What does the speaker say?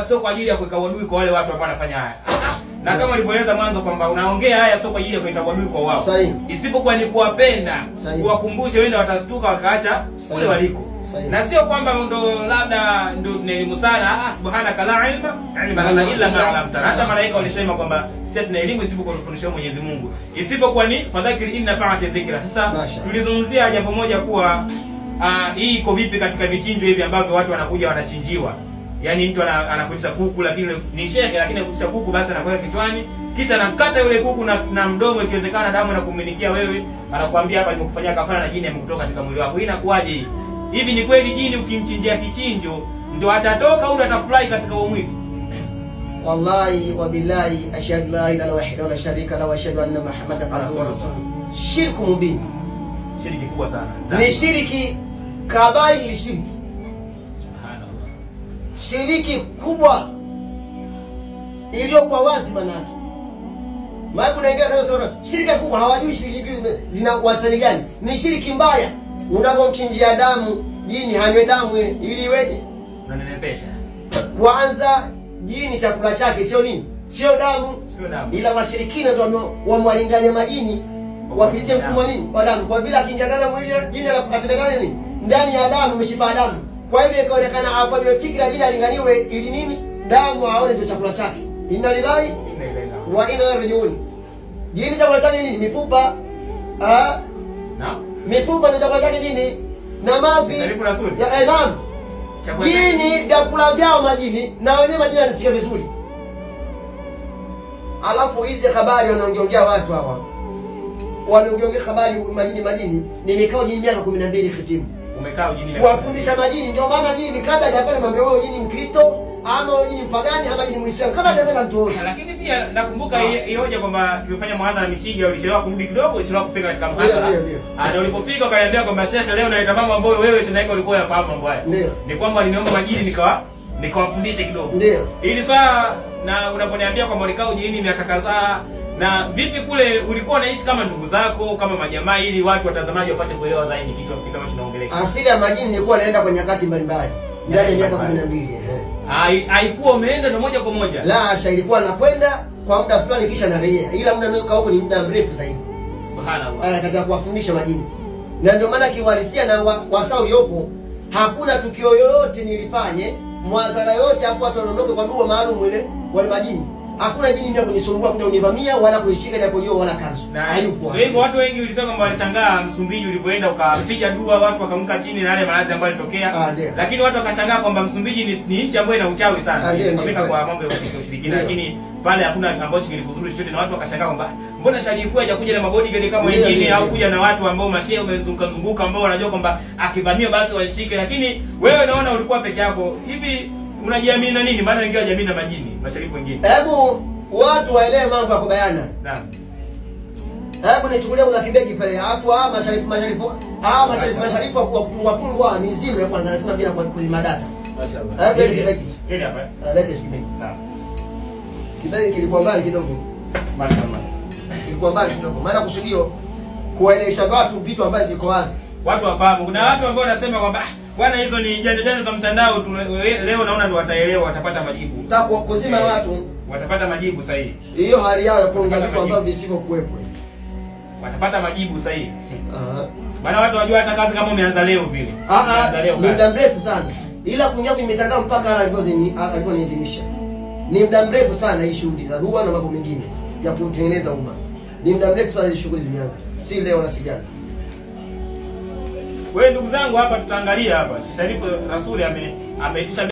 Sio kwa ajili ya kuweka uadui kwa wale watu ambao wanafanya haya. Na kama nilivyoeleza mwanzo kwamba unaongea haya sio kwa ajili ya kuweka uadui kwa wao. Isipokuwa ni kuwapenda, kuwakumbusha wenda watastuka wakaacha kule waliko. Na sio kwamba ndo labda ndo tuna elimu sana, subhanaka la ilma lana illa ma 'allamtana. Hata malaika walisema kwamba sisi tuna elimu isipokuwa kufundisha Mwenyezi Mungu. Isipokuwa ni fadhakir inna fa'ati dhikra. Sasa tulizungumzia jambo moja kuwa hii iko vipi katika vichinjo hivi ambavyo watu wanakuja wanachinjiwa. Yaani mtu anakulisha kuku lakini ni shehe lakini anakulisha kuku basi anakwenda kichwani kisha anakata yule kuku na mdomo ikiwezekana damu na kuminikia wewe anakuambia hapa nimekufanyia kafara na jini amekutoka katika mwili wako. Hii inakuaje hii? Hivi ni kweli jini ukimchinjia kichinjo ndio atatoka au atafurahi katika huo mwili? Wallahi wa billahi ashhadu la ilaha illa Allah sharika la wa ashhadu anna Muhammadan abduhu wa rasuluhu. Shirku mubin. Shiriki kubwa sana. Ni shiriki kabairi shiriki. Shiriki kubwa iliyokuwa wazi manake. Maana kuna wengine wanasema shiriki kubwa hawajui shiriki zina wastani gani. Ni shiriki mbaya. Unapomchinjia damu jini hanywe damu ile ili iweje? Unanenepesha. Kwanza jini chakula chake sio nini? Sio damu. Sio damu. Ila washirikina ndio wamwalingania majini wapitie mfumo nini? Wa damu. Kwa vile akiingana mwili jini atapelekana nini? Ndani ya damu mishipa damu. Kwa hivyo ikaonekana afanye fikra jini alinganiwe ili nini? Damu aone ndio chakula chake. Inna lillahi wa inna ilaihi rajiun. Jini chakula chake nini? Mifupa. Mifupa ndio chakula chake jini. Na mavi. Naam. Jini vyakula vyao majini na wenyewe majini wanasikia vizuri. Alafu hizi habari wanaongeongea watu hawa. Wanaongeongea habari majini. Nimekaa jini miaka 12 khitimu. Umekaa jini kuwafundisha majini. Ndio maana jini kabla hajapenda mambo yao jini Mkristo ama jini mpagani ama jini Muislamu kabla hajapenda mtu wote. Lakini pia nakumbuka hiyo hoja kwamba tulifanya muhadhara Michiga ulichelewa kurudi kidogo, ulichelewa kufika katika muhadhara. Ndio ulipofika ukaniambia kwamba Sheikh leo naita mambo ambayo wewe tunaiko ulikuwa yafahamu mambo haya. Ni kwamba aliniomba majini nikawafundishe kidogo. Ndio. Ili swala na unaponiambia kwamba ulikao jini miaka kadhaa na vipi kule ulikuwa unaishi kama ndugu zako kama majamaa ili watu watazamaji wapate kuelewa zaidi kitu kama tunaongelea. Asili ya majini nilikuwa naenda kwa nyakati mbalimbali ndani ya miaka 12. Haikuwa umeenda na moja kwa moja. La, asha ilikuwa nakwenda kwa muda fulani kisha narejea. Ila muda niliokaa huko ni muda mrefu zaidi. Subhanallah. Katika kuwafundisha majini. Na ndio maana kiwalisia na wasao yopo hakuna tukio yoyote nilifanye, muadhara yote afu watu wanaondoka kwa dua maalum ile wale majini. Hakuna jini ndio kunisumbua kuja univamia wala kunishika japo jua wala kazo. Hayupo. Kwa hivyo watu wengi ulisema kwamba walishangaa Msumbiji ulivyoenda ukapiga dua watu wakamka chini na yale maradhi ambayo yalitokea. Lakini watu wakashangaa kwamba Msumbiji ni nchi ambayo ina uchawi sana. Inafahamika kwa mambo ya ushirikina lakini pale hakuna ambacho kilikuzuru chochote na watu wakashangaa kwamba mbona Sharifu hajakuja na mabodyguard kama wengine au kuja na watu ambao mashehe wamezunguka ambao wanajua kwamba akivamia basi washike, lakini wewe naona ulikuwa peke yako. Hivi unajiamini na nini? Maana wengine hawajiamini na majini, masharifu wengine. Hebu watu waelewe mambo ya kubayana. Naam. Hebu nichukulie kwa kibegi pale. Alafu masharifu kwa kutungwa mizimu hapo anasema bila kuzima data. Mashaallah. Hebu kibegi. Nini hapa? Leta kibegi. Naam. Kibegi kilikuwa mbali kidogo. Mashaallah. Kilikuwa mbali kidogo. Maana kusudio kuwaelewesha watu vitu ambavyo viko wazi. Watu wafahamu. Kuna watu ambao wanasema kwamba bwana hizo ni janja za mtandao tu, leo naona ndio wataelewa, watapata majibu. Nataka kuzima watu watapata majibu sahihi. Hiyo hali yao ya kuongea vitu ambavyo visiko kuwepo. Watapata majibu sahihi. Bana watu wajua hata kazi kama umeanza leo vile. Ni muda mrefu sana. Ila kuingia kwenye mitandao mpaka alivyoniidhinisha. Ni muda mrefu sana hii shughuli za dua na mambo mengine ya kutengeneza umma. Ni muda mrefu sana hizo shughuli zimeanza. Si leo na si jana. Wewe ndugu zangu hapa tutaangalia hapa. Sharifu Rasuli ameitisha